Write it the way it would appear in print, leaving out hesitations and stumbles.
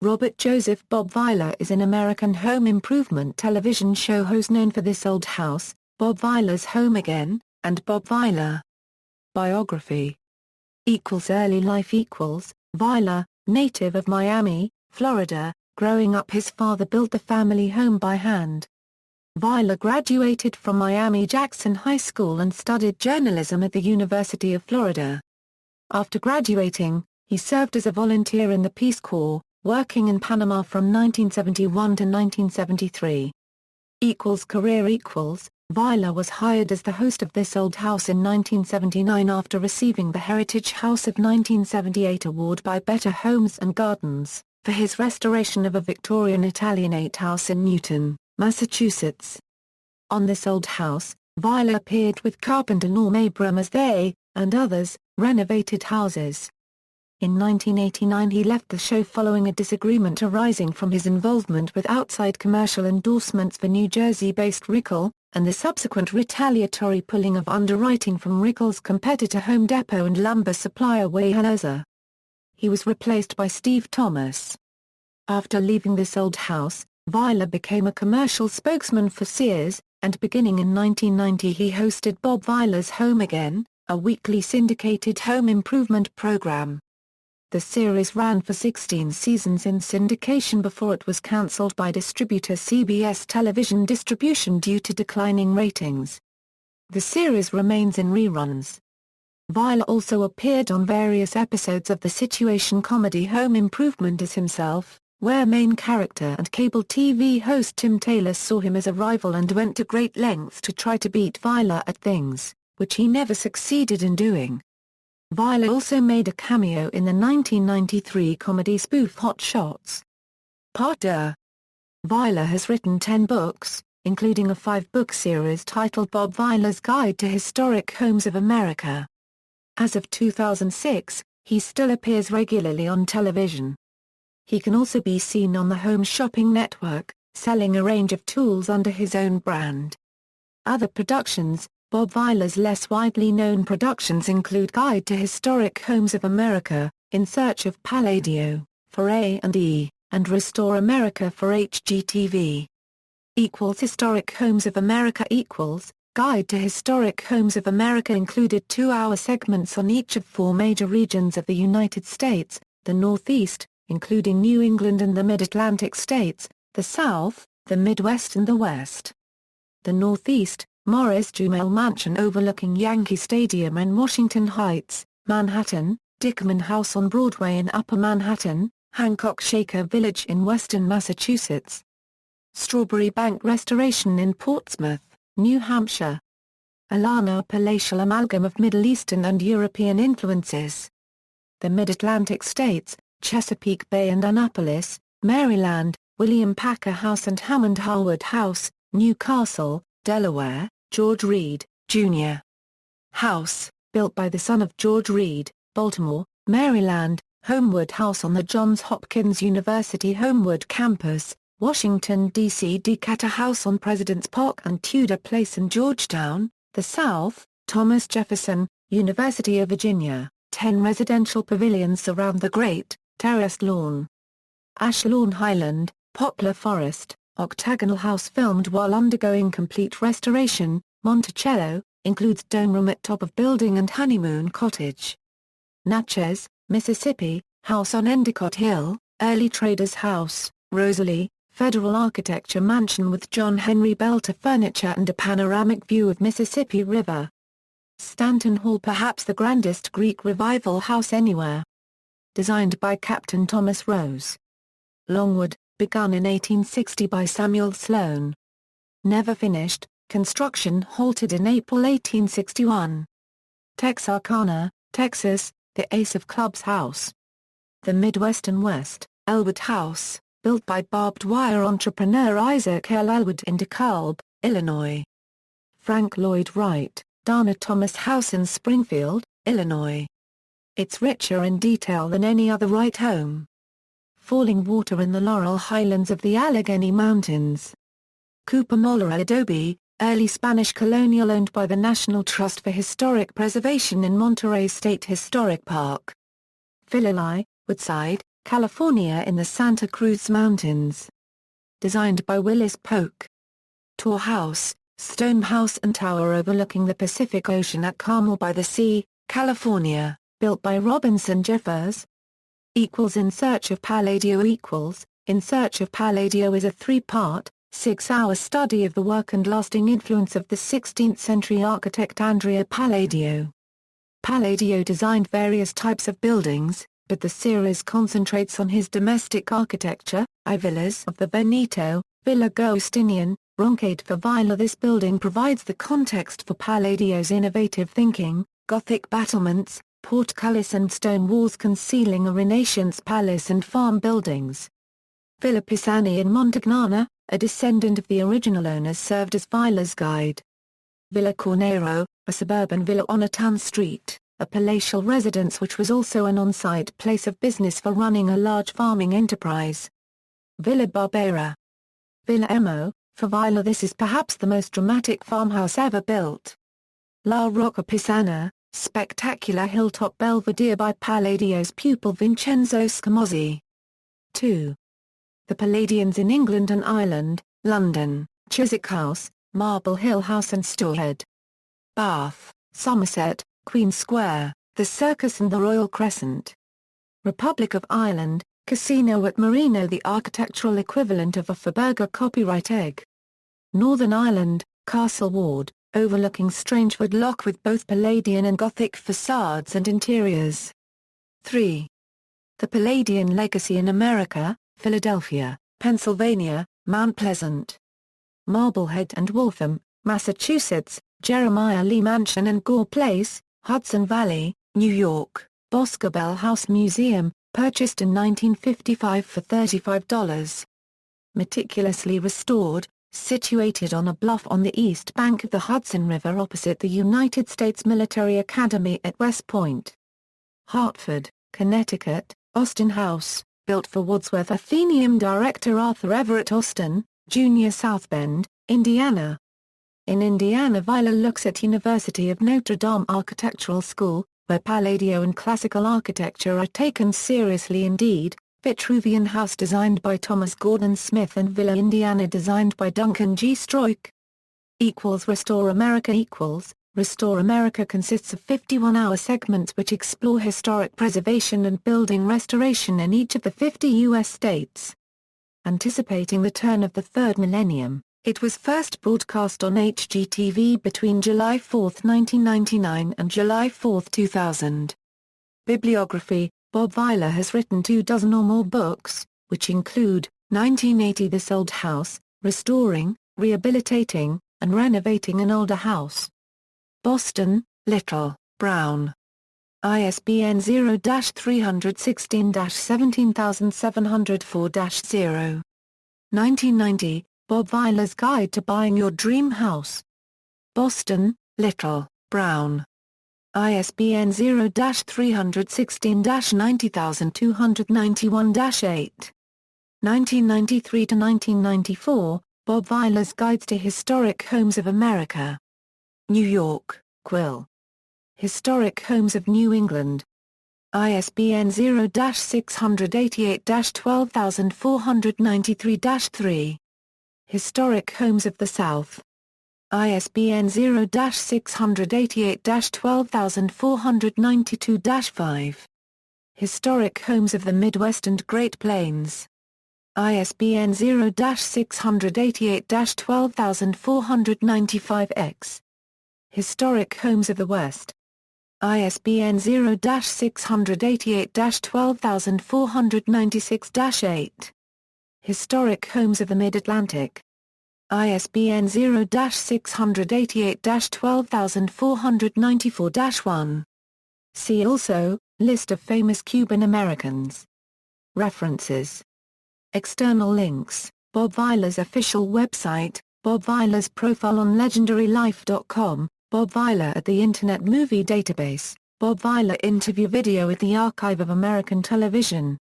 Robert Joseph Bob Vila is an American home improvement television show host known for This Old House, Bob Vila's Home Again, and Bob Vila. Biography. Early life. Vila, native of Miami, Florida, growing up his father built the family home by hand. Vila graduated from Miami-Jackson High School and studied journalism at the University of Florida. After graduating, he served as a volunteer in the Peace Corps, working in Panama from 1971 to 1973. Career. Vila was hired as the host of This Old House in 1979 after receiving the Heritage House of 1978 award by Better Homes and Gardens, for his restoration of a Victorian Italianate house in Newton, Massachusetts. On This Old House, Vila appeared with carpenter Norm Abram as they, and others, renovated houses. In 1989 he left the show following a disagreement arising from his involvement with outside commercial endorsements for New Jersey-based Rickle, and the subsequent retaliatory pulling of underwriting from Rickle's competitor Home Depot and lumber supplier Weyerhaeuser. He was replaced by Steve Thomas. After leaving This Old House, Vila became a commercial spokesman for Sears, and beginning in 1990 he hosted Bob Vila's Home Again, a weekly syndicated home improvement program. The series ran for 16 seasons in syndication before it was cancelled by distributor CBS Television Distribution due to declining ratings. The series remains in reruns. Vila also appeared on various episodes of the situation comedy Home Improvement as himself, where main character and cable TV host Tim Taylor saw him as a rival and went to great lengths to try to beat Vila at things, which he never succeeded in doing. Vila also made a cameo in the 1993 comedy spoof Hot Shots! Part 2. Vila has written 10 books, including a 5-book series titled Bob Vila's Guide to Historic Homes of America. As of 2006, he still appears regularly on television. He can also be seen on the Home Shopping Network, selling a range of tools under his own brand. Other productions. Bob Vila's less widely known productions include Guide to Historic Homes of America, In Search of Palladio, for A&E, and Restore America for HGTV. Historic Homes of America Guide to Historic Homes of America included 2-hour segments on each of 4 major regions of the United States, the Northeast, including New England and the Mid-Atlantic states, the South, the Midwest and the West. The Northeast, Morris Jumel Mansion overlooking Yankee Stadium in Washington Heights, Manhattan, Dickman House on Broadway in Upper Manhattan, Hancock Shaker Village in western Massachusetts. Strawberry Bank Restoration in Portsmouth, New Hampshire. Alana, a palatial amalgam of Middle Eastern and European influences. The Mid-Atlantic states, Chesapeake Bay and Annapolis, Maryland, William Packer House and Hammond Harwood House, Newcastle, Delaware, George Reed, Jr. House, built by the son of George Reed, Baltimore, Maryland, Homewood House on the Johns Hopkins University Homewood campus, Washington, D.C. Decatur House on President's Park and Tudor Place in Georgetown, the South, Thomas Jefferson, University of Virginia, 10 residential pavilions surround the Great, terraced lawn. Ash Lawn Highland, Poplar Forest, Octagonal House filmed while undergoing complete restoration, Monticello, includes dome room at top of building and honeymoon cottage. Natchez, Mississippi, house on Endicott Hill, early traders house, Rosalie, federal architecture mansion with John Henry Belter furniture and a panoramic view of Mississippi River. Stanton Hall, perhaps the grandest Greek revival house anywhere. Designed by Captain Thomas Rose. Longwood, begun in 1860 by Samuel Sloan. Never finished, construction halted in April 1861. Texarkana, Texas, the Ace of Clubs House. The Midwest and West, Elwood House, built by barbed wire entrepreneur Isaac L. Elwood in DeKalb, Illinois. Frank Lloyd Wright, Dana Thomas House in Springfield, Illinois. It's richer in detail than any other Wright home. Falling water in the Laurel Highlands of the Allegheny Mountains. Cupomola Adobe, early Spanish colonial owned by the National Trust for Historic Preservation in Monterey State Historic Park. Philaly, Woodside, California in the Santa Cruz Mountains. Designed by Willis Polk. Tour house, stone house and tower overlooking the Pacific Ocean at Carmel by the Sea, California, built by Robinson Jeffers. In Search of Palladio. In Search of Palladio is a three-part, 6-hour study of the work and lasting influence of the 16th-century architect Andrea Palladio. Palladio designed various types of buildings, but the series concentrates on his domestic architecture, villas of the Veneto, Villa Giustinian, Roncade for Vila. This building provides the context for Palladio's innovative thinking, Gothic battlements, portcullis and stone walls concealing a Renaissance palace and farm buildings. Villa Pisani in Montagnana, a descendant of the original owners, served as Vila's guide. Villa Cornero, a suburban villa on a town street, a palatial residence which was also an on-site place of business for running a large farming enterprise. Villa Barbera. Villa Emo, for Vila. This is perhaps the most dramatic farmhouse ever built. La Rocca Pisana, spectacular hilltop belvedere by Palladio's pupil Vincenzo Scamozzi. 2. The Palladians in England and Ireland, London, Chiswick House, Marble Hill House and Stourhead. Bath, Somerset, Queen Square, the Circus and the Royal Crescent. Republic of Ireland, Casino at Marino, the architectural equivalent of a Fabergé copyright egg. Northern Ireland, Castle Ward, overlooking Strangewood Loch with both Palladian and Gothic facades and interiors. 3. The Palladian Legacy in America, Philadelphia, Pennsylvania, Mount Pleasant. Marblehead and Waltham, Massachusetts, Jeremiah Lee Mansion and Gore Place, Hudson Valley, New York, Boscobel House Museum, purchased in 1955 for $35. Meticulously restored, situated on a bluff on the east bank of the Hudson River opposite the United States Military Academy at West Point. Hartford, Connecticut, Austin House, built for Wadsworth Atheneum director Arthur Everett Austin, Jr. South Bend, Indiana. In Indiana, Vila looks at University of Notre Dame Architectural School, where Palladio and classical architecture are taken seriously indeed. Vitruvian House designed by Thomas Gordon Smith and Villa Indiana designed by Duncan G. Stroik. Restore America. Restore America consists of 51-hour segments which explore historic preservation and building restoration in each of the 50 U.S. states. Anticipating the turn of the third millennium, it was first broadcast on HGTV between July 4, 1999 and July 4, 2000. Bibliography. Bob Vila has written 24 or more books, which include 1980 This Old House, Restoring, Rehabilitating, and Renovating an Older House. Boston, Little, Brown. ISBN 0-316-17704-0. 1990, Bob Vila's Guide to Buying Your Dream House. Boston, Little, Brown. ISBN 0-316-90291-8. 1993-1994, Bob Vila's Guides to Historic Homes of America. New York, Quill. Historic Homes of New England. ISBN 0-688-12493-3. Historic Homes of the South. ISBN 0-688-12492-5. Historic Homes of the Midwest and Great Plains. ISBN 0-688-12495-X. Historic Homes of the West. ISBN 0-688-12496-8. Historic Homes of the Mid-Atlantic. ISBN 0-688-12494-1. See also, List of famous Cuban Americans. References. External links, Bob Vila's official website, Bob Vila's profile on legendarylife.com, Bob Vila at the Internet Movie Database, Bob Vila interview video at the Archive of American Television.